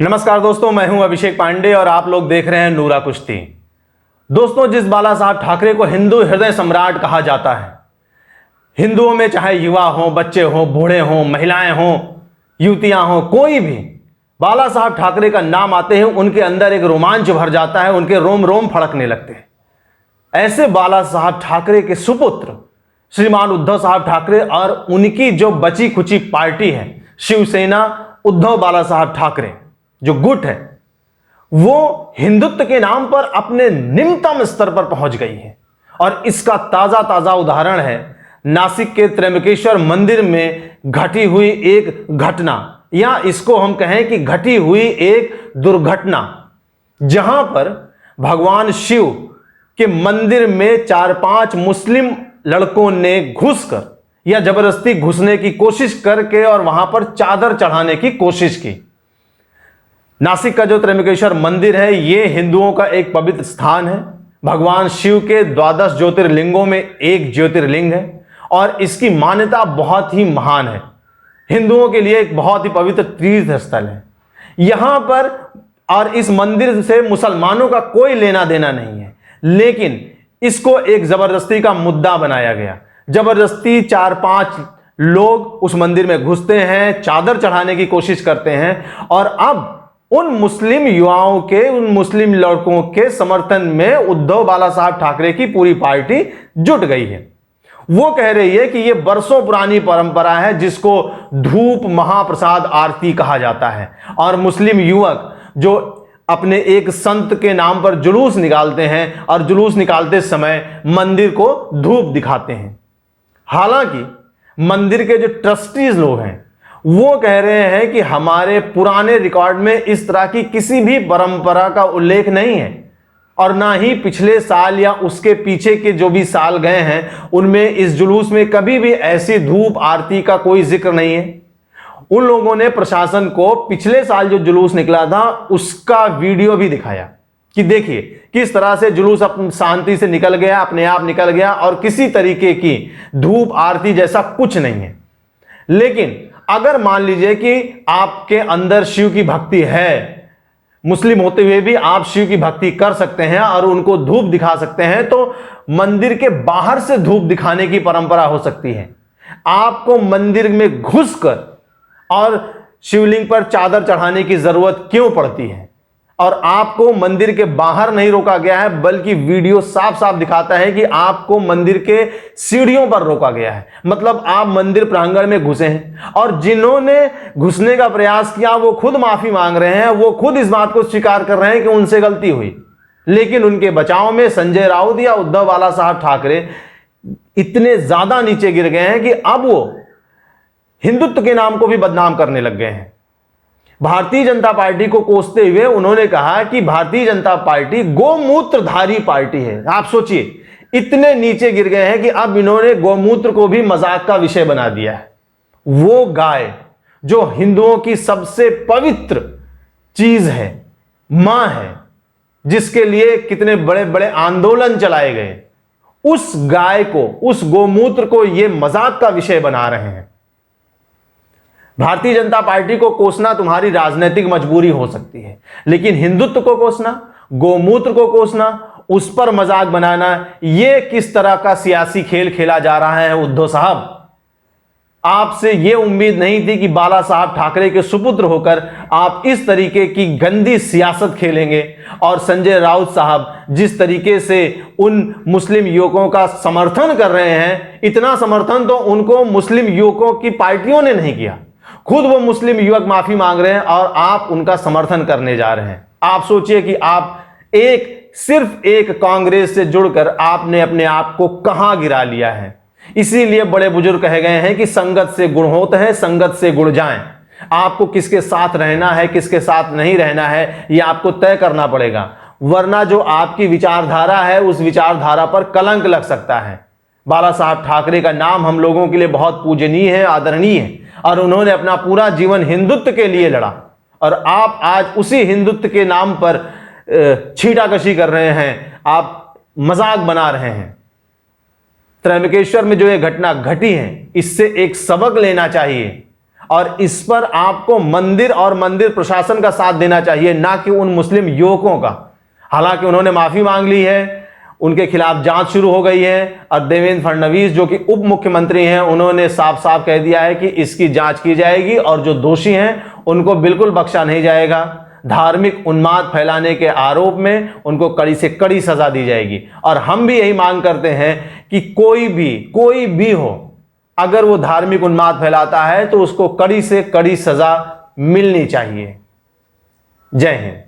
नमस्कार दोस्तों, मैं हूं अभिषेक पांडे और आप लोग देख रहे हैं नूरा कुश्ती। दोस्तों, जिस बाला साहब ठाकरे को हिंदू हृदय सम्राट कहा जाता है, हिंदुओं में चाहे युवा हो, बच्चे हो, बूढ़े हो, महिलाएं हो, युवतियां हो, कोई भी बाला साहब ठाकरे का नाम आते ही उनके अंदर एक रोमांच भर जाता है, उनके रोम रोम फड़कने लगते हैं। ऐसे बाला साहब ठाकरे के सुपुत्र श्रीमान उद्धव साहब ठाकरे और उनकी जो बची खुची पार्टी है शिवसेना उद्धव बाला साहब ठाकरे, जो गुट है, वो हिंदुत्व के नाम पर अपने निम्नतम स्तर पर पहुंच गई है। और इसका ताजा ताजा उदाहरण है नासिक के त्र्यंबकेश्वर मंदिर में घटी हुई एक घटना, या इसको हम कहें कि घटी हुई एक दुर्घटना, जहां पर भगवान शिव के मंदिर में 4-5 मुस्लिम लड़कों ने घुसकर या जबरदस्ती घुसने की कोशिश करके और वहां पर चादर चढ़ाने की कोशिश की। नासिक का जो त्र्यंबकेश्वर मंदिर है, यह हिंदुओं का एक पवित्र स्थान है। भगवान शिव के 12 ज्योतिर्लिंगों में एक ज्योतिर्लिंग है और इसकी मान्यता बहुत ही महान है। हिंदुओं के लिए एक बहुत ही पवित्र तीर्थ स्थल है यहां पर। और इस मंदिर से मुसलमानों का कोई लेना देना नहीं है, लेकिन इसको एक जबरदस्ती का मुद्दा बनाया गया। जबरदस्ती 4-5 लोग उस मंदिर में घुसते हैं, चादर चढ़ाने की कोशिश करते हैं और अब उन मुस्लिम युवाओं के, उन मुस्लिम लड़कों के समर्थन में उद्धव बाला साहब ठाकरे की पूरी पार्टी जुट गई है। वो कह रही है कि यह बरसों पुरानी परंपरा है जिसको धूप महाप्रसाद आरती कहा जाता है, और मुस्लिम युवक जो अपने एक संत के नाम पर जुलूस निकालते हैं और जुलूस निकालते समय मंदिर को धूप दिखाते हैं। हालांकि मंदिर के जो ट्रस्टीज लोग हैं वो कह रहे हैं कि हमारे पुराने रिकॉर्ड में इस तरह की किसी भी परंपरा का उल्लेख नहीं है, और ना ही पिछले साल या उसके पीछे के जो भी साल गए हैं उनमें इस जुलूस में कभी भी ऐसी धूप आरती का कोई जिक्र नहीं है। उन लोगों ने प्रशासन को पिछले साल जो जुलूस निकला था उसका वीडियो भी दिखाया कि देखिए किस तरह से जुलूस शांति से निकल गया, अपने आप निकल गया, और किसी तरीके की धूप आरती जैसा कुछ नहीं है। लेकिन अगर मान लीजिए कि आपके अंदर शिव की भक्ति है, मुस्लिम होते हुए भी आप शिव की भक्ति कर सकते हैं और उनको धूप दिखा सकते हैं, तो मंदिर के बाहर से धूप दिखाने की परंपरा हो सकती है। आपको मंदिर में घुसकर और शिवलिंग पर चादर चढ़ाने की जरूरत क्यों पड़ती है? और आपको मंदिर के बाहर नहीं रोका गया है, बल्कि वीडियो साफ साफ दिखाता है कि आपको मंदिर के सीढ़ियों पर रोका गया है। मतलब आप मंदिर प्रांगण में घुसे हैं और जिन्होंने घुसने का प्रयास किया वो खुद माफी मांग रहे हैं, वो खुद इस बात को स्वीकार कर रहे हैं कि उनसे गलती हुई। लेकिन उनके बचाव में संजय राउत या उद्धव बाला साहब ठाकरे इतने ज्यादा नीचे गिर गए हैं कि अब वो हिंदुत्व के नाम को भी बदनाम करने लग गए हैं। भारतीय जनता पार्टी को कोसते हुए उन्होंने कहा कि भारतीय जनता पार्टी गोमूत्रधारी पार्टी है। आप सोचिए, इतने नीचे गिर गए हैं कि अब इन्होंने गोमूत्र को भी मजाक का विषय बना दिया है। वो गाय जो हिंदुओं की सबसे पवित्र चीज है, मां है, जिसके लिए कितने बड़े बड़े आंदोलन चलाए गए, उस गाय को, उस गोमूत्र को ये मजाक का विषय बना रहे हैं। भारतीय जनता पार्टी को कोसना तुम्हारी राजनीतिक मजबूरी हो सकती है, लेकिन हिंदुत्व को कोसना, गोमूत्र को कोसना, उस पर मजाक बनाना, यह किस तरह का सियासी खेल खेला जा रहा है उद्धव साहब? आपसे यह उम्मीद नहीं थी कि बाला साहब ठाकरे के सुपुत्र होकर आप इस तरीके की गंदी सियासत खेलेंगे। और संजय राउत साहब जिस तरीके से उन मुस्लिम युवकों का समर्थन कर रहे हैं, इतना समर्थन तो उनको मुस्लिम युवकों की पार्टियों ने नहीं किया। खुद वो मुस्लिम युवक माफी मांग रहे हैं और आप उनका समर्थन करने जा रहे हैं। आप सोचिए कि आप सिर्फ एक कांग्रेस से जुड़कर आपने अपने आप को कहां गिरा लिया है। इसीलिए बड़े बुजुर्ग कहे गए हैं कि संगत से गुण होते हैं, संगत से गुण जाएं। आपको किसके साथ रहना है, किसके साथ नहीं रहना है, यह आपको तय करना पड़ेगा, वरना जो आपकी विचारधारा है उस विचारधारा पर कलंक लग सकता है। बाला साहब ठाकरे का नाम हम लोगों के लिए बहुत पूजनीय है, आदरणीय है, और उन्होंने अपना पूरा जीवन हिंदुत्व के लिए लड़ा, और आप आज उसी हिंदुत्व के नाम पर छीटाकशी कर रहे हैं, आप मजाक बना रहे हैं। त्र्यंबकेश्वर में जो ये घटना घटी है, इससे एक सबक लेना चाहिए और इस पर आपको मंदिर और मंदिर प्रशासन का साथ देना चाहिए, ना कि उन मुस्लिम युवकों का। हालांकि उन्होंने माफी मांग ली है, उनके खिलाफ जांच शुरू हो गई है और देवेंद्र फडणवीस जो कि उप मुख्यमंत्री हैं, उन्होंने साफ साफ कह दिया है कि इसकी जांच की जाएगी और जो दोषी हैं उनको बिल्कुल बख्शा नहीं जाएगा। धार्मिक उन्माद फैलाने के आरोप में उनको कड़ी से कड़ी सजा दी जाएगी। और हम भी यही मांग करते हैं कि कोई भी हो, अगर वो धार्मिक उन्माद फैलाता है तो उसको कड़ी से कड़ी सजा मिलनी चाहिए। जय हिंद।